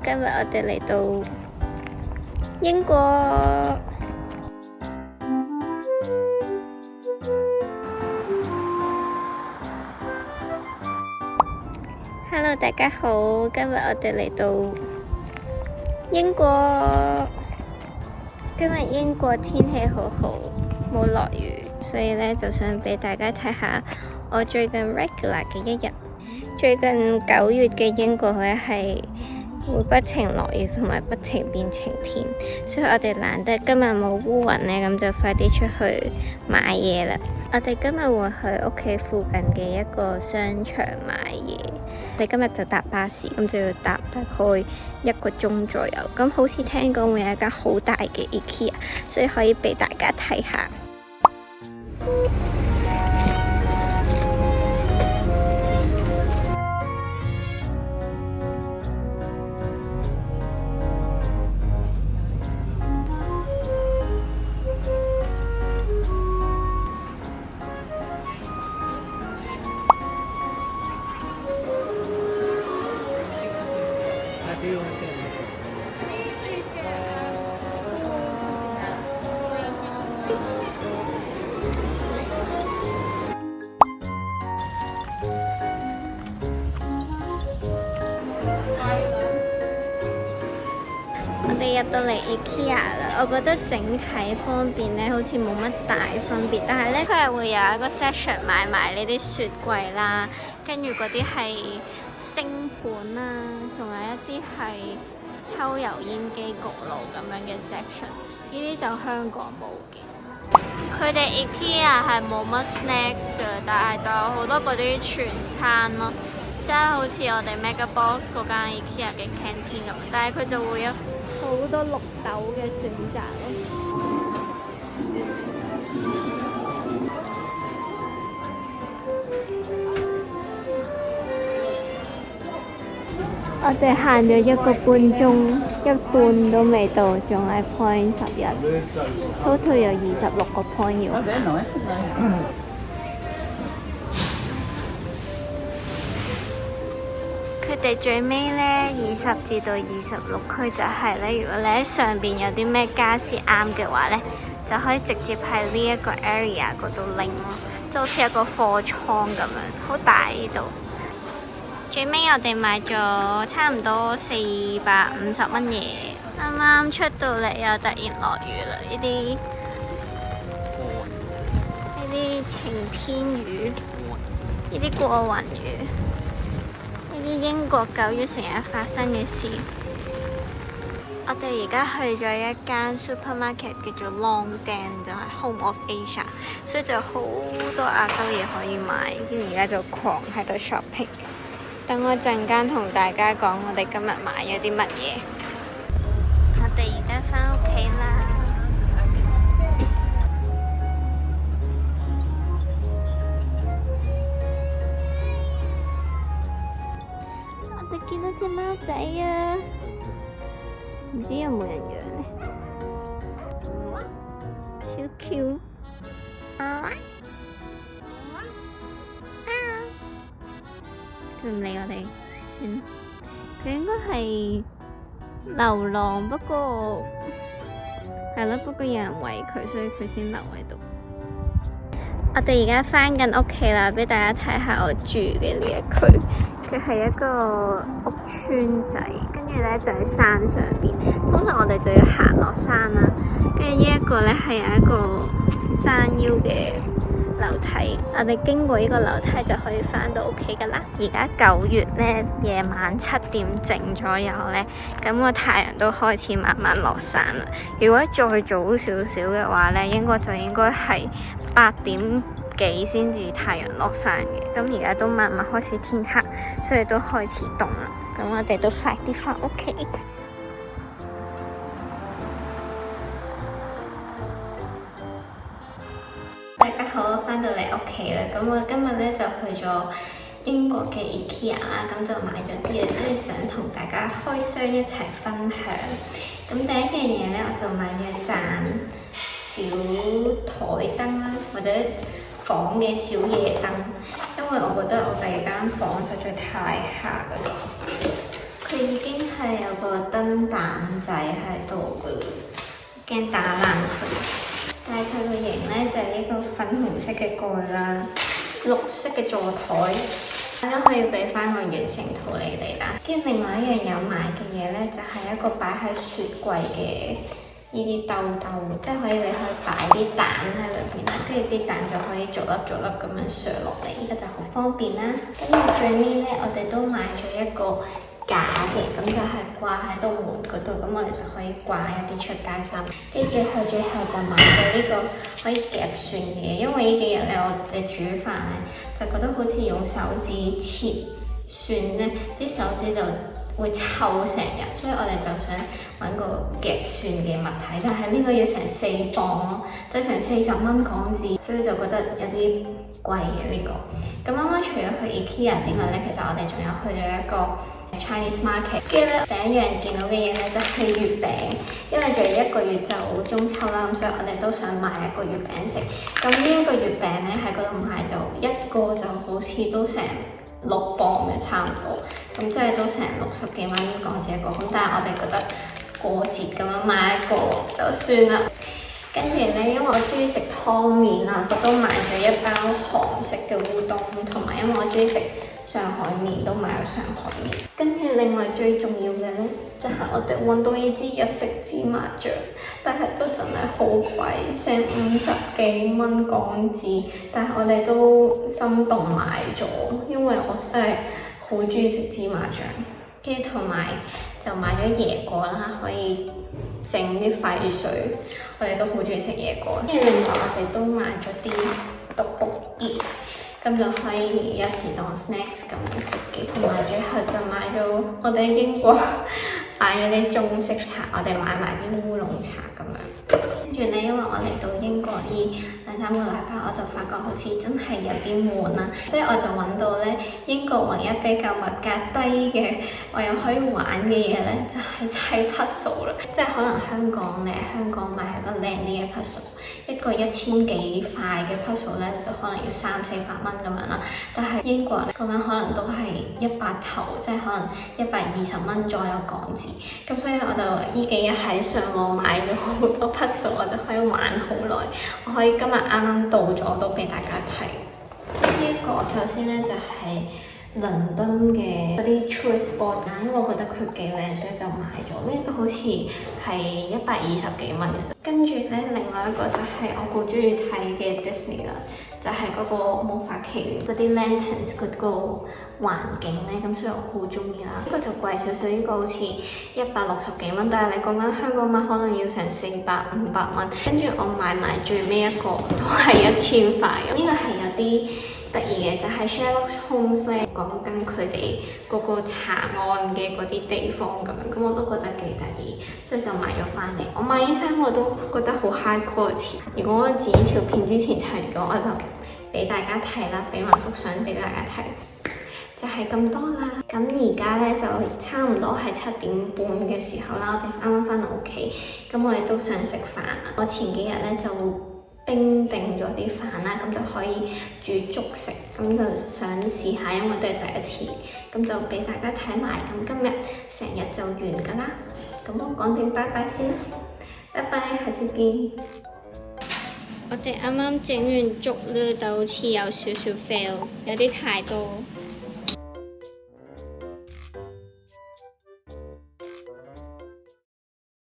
今日我哋嚟到英國。Hello， 大家好，今日我哋嚟到英國。今日英國天氣好好，冇落雨，所以呢就想俾大家睇下我最近 regular 嘅一日。最近9月嘅英國呢係會不停落雨同埋不停變晴天，所以我哋懶得今日冇烏雲呢，咁就快啲出去買嘢啦。我哋今日會去屋企附近嘅一個商場買嘢。我哋今日就搭巴士，咁就要搭大概1個鐘左右。咁好似聽講會有一間好大嘅 IKEA， 所以可以俾大家睇下。我哋入到嚟 IKEA 啦，我覺得整體方面呢好似冇乜大分別，但係呢，佢係會有一個 section 買埋呢啲雪櫃啦，跟住嗰啲係星盤啦，同埋一啲係抽油煙機焗爐咁樣嘅 section， 呢啲就香港冇嘅。佢哋 IKEA 係冇乜 snacks 嘅，但係就有好多嗰啲全餐咯，即係好似我哋 MegaBox 嗰間 IKEA 嘅 canteen 咁，但係佢就會有好多綠豆嘅選擇咯。我哋行咗1個半鐘，一半都未到，仲係 point 11 ，total 有26個 point 要。佢哋最尾呢，20至到26區就係呢，如果你喺上邊有啲咩家私啱嘅話呢，就可以直接喺呢一個 area 嗰度拎咯，就好似一個貨倉咁樣，好大呢度。最尾我哋買咗差唔多450蚊嘢，啱啱出到嚟又突然落雨啦！呢啲晴天雨，呢啲過雲雨，呢啲英國9月成日發生嘅事。我哋而家去咗一間 supermarket 叫做 Longden， 就係 Home of Asia， 所以就好多亞洲嘢可以買，跟住而家就狂喺度 shopping。等我陣間同大家講我哋今日買咗啲乜嘢。我哋而家返屋企啦。我哋見到隻貓仔啊，唔知有冇人養呢？超 Q。佢唔理我哋，佢應該係流浪，不過係咯，不過有人餵佢，所以佢先留喺度。我哋而家返緊屋企啦，俾大家睇下我住嘅呢一區。佢係一個屋村仔，跟住呢就喺山上邊。通常我哋就要行落山啦，跟住呢一個呢係有一個山腰嘅樓梯，我哋經過呢個樓梯就可以返到屋企噶啦。而家9月呢，夜晚7點整左右呢，咁個太陽都開始慢慢落山啦。如果再早少少嘅話呢，應該係8點幾先至太陽落山嘅。咁而家都慢慢開始天黑，所以都開始凍啦。咁我哋都快啲返屋企。大家好，我返到嚟屋企啦。咁我今日呢就去咗英國嘅 IKEA 啦，咁就買咗啲嘢，即係想同大家開箱一齊分享。咁第一樣嘢呢，我就買咗盞小台燈啦，或者房嘅小夜燈，因為我覺得我第二間房實在太黑啦。佢已經係有個燈膽仔喺度嘅，驚打爛佢。但係佢個型咧就係一個粉紅色嘅蓋啦，綠色嘅座台。咁可以俾翻個完成圖你哋啦。跟住另外一樣有買嘅嘢咧，就係一個擺喺雪櫃嘅呢啲兜兜，即係可以你可以擺啲蛋喺裏邊啦，跟住啲蛋就可以逐粒逐粒咁樣上落嚟，呢個就好方便啦。跟住最尾咧，我哋都買咗一個架嘅，咁就係掛喺度門嗰度，咁我哋就可以掛一啲出街衫。跟住最後就買咗呢個可以夾蒜嘅，因為呢幾日咧我哋煮飯咧就覺得好似用手指切蒜咧，啲手指就會臭成日，所以我哋就想揾個夾蒜嘅物體，但係呢個要成4磅咯，即係成40蚊港紙，所以就覺得有啲貴嘅呢個。咁啱啱除咗去 IKEA 之外咧，其實我哋仲有去咗一個Chinese market， 跟住咧第一樣見到嘅嘢咧就係月餅，因為仲有1個月就中秋啦，咁所以我哋都想買一個月餅食。咁呢一個月餅咧喺嗰度買就一個就好似都成6磅嘅差唔多，咁即係都成60幾蚊港紙一個。咁但係我哋覺得過節咁樣買一個就算啦。跟住咧，因為我中意食湯麵啦，我都買咗一包韓式嘅烏冬，同埋因為我中意食上海麵，都買咗上海麵。跟住另外最重要嘅咧，就係我哋揾到呢支日式芝麻醬，但係都真係好貴，成50幾蚊港紙。但係我哋都心動買咗，因為我真係好中意食芝麻醬。跟住同埋就買咗椰果啦，可以整啲廢水。我哋都好中意食椰果。跟住另外我哋都買咗啲떡볶이，咁就可以有時當 snacks 咁樣食嘅。同埋最後就買咗我哋喺英國買咗啲中式茶，我哋買埋啲烏龍茶咁樣。跟住咧，因為我嚟到英國呢2-3個禮拜，我就發覺好似真係有啲悶啦，所以我就揾到咧英國唯一比較物價低嘅，我又可以玩嘅嘢咧，就係砌 puzzle 啦。即係可能香港你喺香港買一個靚啲嘅 puzzle，一個1000幾塊嘅 puzzle 咧，就可能要300-400蚊咁樣啦。但係英國咧，講緊可能都係100頭，即係可能120蚊左右港紙。咁所以我就呢幾日喺上網買咗好多 puzzle， 我就可以玩好耐。我可以今日啱啱到咗，都俾大家睇。呢一個首先咧就係倫敦嘅嗰啲 choice board 啦，因為我覺得佢幾靚，所以就買咗。呢個好似係120幾蚊嘅啫。跟住咧，另外一個就係我好中意睇嘅 Disney 啦，就係嗰個魔法奇緣嗰啲 lanterns 嗰個環境咧，咁所以我好中意啦。呢個就貴少少，呢個好似160幾蚊，但係你講緊香港買可能要成400-500蚊。跟住我買埋最尾一個都係1000塊。呢個係有啲得意嘅，就係 Sherlock Holmes 咧，講緊佢哋嗰個查案嘅嗰啲地方咁樣，咁我都覺得幾得意，所以就買咗翻嚟。我買呢衫我都覺得好 high quality。如果我剪條片之前砌過，我就俾大家睇啦，俾埋幅相俾大家睇。就係咁多啦。咁而家咧就差唔多係7點半嘅時候啦，我哋啱啱翻到屋企，咁我哋都想食飯啦。我前幾日咧就冰定咗啲飯啦，咁就可以煮粥食，咁就想試下，因為都係第一次，咁就俾大家睇埋。咁今日成日就完㗎啦，咁我講定拜拜先啦，拜拜，下次見。我哋啱啱整完粥咧，就好似有少少 fail，有啲太多。